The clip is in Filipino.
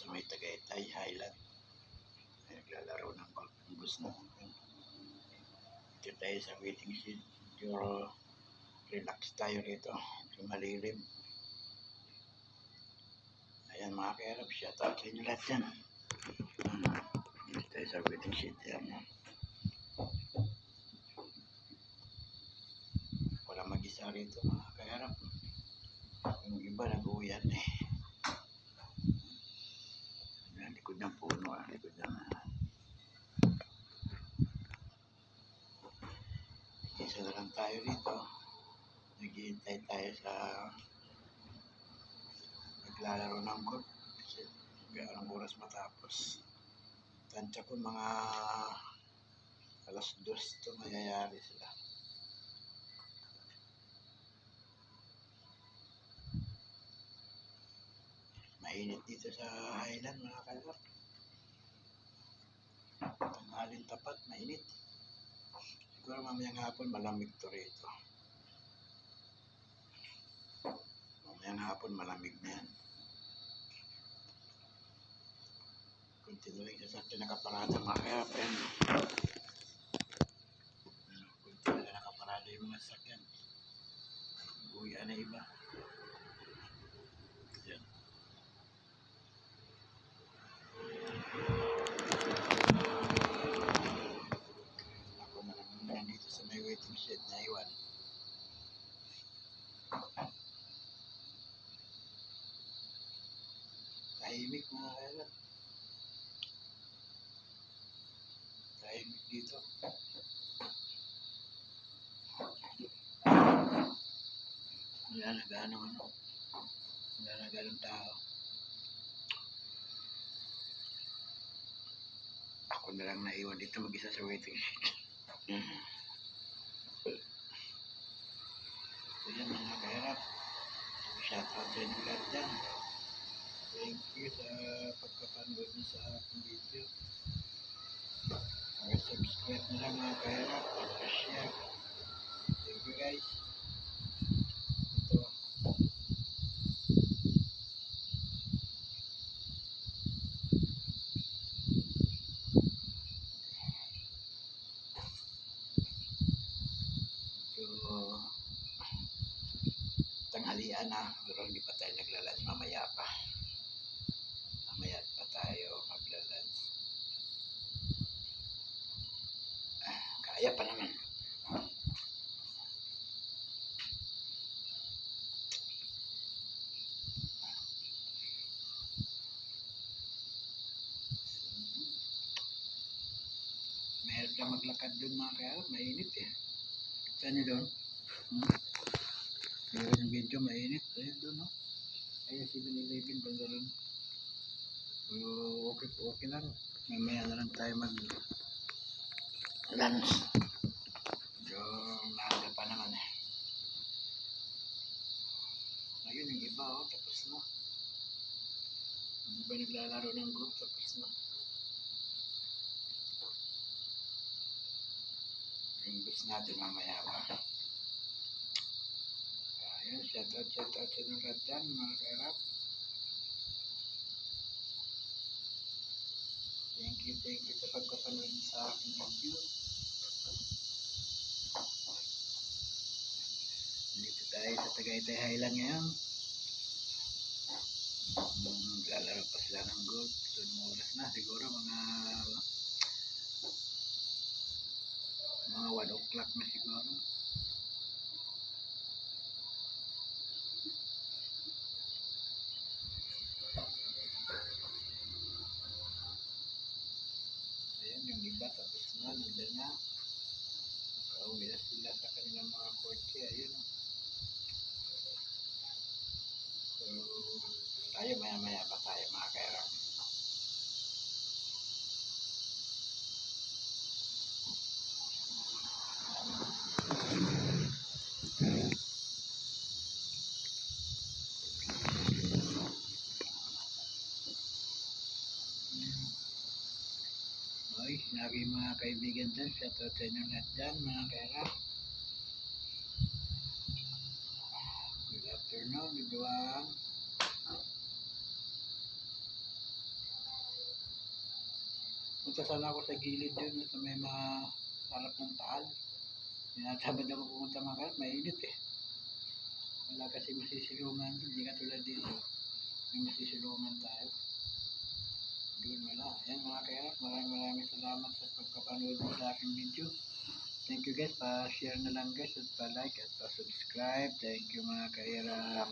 sa may Tagaytay Highland. Naglalaro ng golf ng bus na. Dito tayo sa waiting shed. Pero relax tayo rito. Malilim. Ayan mga kaerap, shoutout sa inyo lahat yan. Dito tayo sa waiting shed. Ayan. Wala mag-isa rito mga kaerap. Yung iba nag-uwian eh. Ayan, likod ng puno. Likod ng isa na lang tayo dito. Naghihintay tayo sa naglalaro ng golf. Kasi anong oras matapos. Tansya ko mga alas 2 ito mayayari sila. Mainit dito sa Highland mga kalap. Tanghalin tapat, mainit. Siguro mamayang hapon malamig to rito. Mamayang hapon malamig na yan. Continuing sa sakit nakaparada mga kalap. Continuing na nakaparada yung mga sakyan. Uwian na iba. Yan. Ako na lang nandito sa may waiting shed na iwan. Tahimik mga kalap. Tahimik dito. Wala na gano'ng wala na gano'ng tao. Ako na lang naiwan dito mag-isa sa waiting shed. Ayan mga kaharap. Shoutout sa inyo lahat dyan. Thank you sa pagpapanood niyo sa aking video. Subscribe na lang mga kaharap at share. Thank you guys. Ito. Tanghalian na, pero hindi pa tayo naglalunch, mamaya pa. Mamaya pa tayo maglalunch. Kaya pa naman. Mahirap na maglakad doon mga kaya, mainit eh. Saan nyo doon? Yung video mainit, ayun doon no? Ayun 7-Eleven banda rin. Pero okay lang. Mamaya na lang tayo mag lunch. Yung maaga pa naman eh. Ayun yung iba oh, tapos na. Yung iba naglalaro ng group, tapos na. Yung bus natin mamaya pa. Ayan, shoutout sa inyo lahat dyan mga kaharap. Thank you sa pagpapanood sa aking video. Dito tayo sa Tagaytay Highland ngayon. Lalaro pa sila ng golf. So, oras na siguro mga 1 o'clock na siguro. Ayan yung iba tapos na, nandiyan na. Nakauwi na sila sa kanilang mga kotse. Ayun. So, tayo maya pa tayo mga kairap. Okay, sinabi mga kaibigan dyan, shoutout sa inyo lahat dyan mga kairap. Good afternoon everyone. Punta sana ako sa gilid dun sa may mga harap ng taal. Tinatamad ako pumunta mga karat, mainit eh. Wala kasi masisilungan doon, hindi katulad dito. May masisilungan tayo. Doon wala. Ayan mga karat, maraming salamat sa pagpapanood mo sa aking video. Thank you guys, pa-share na lang guys at pa-like at pa-subscribe. Thank you mga kairap.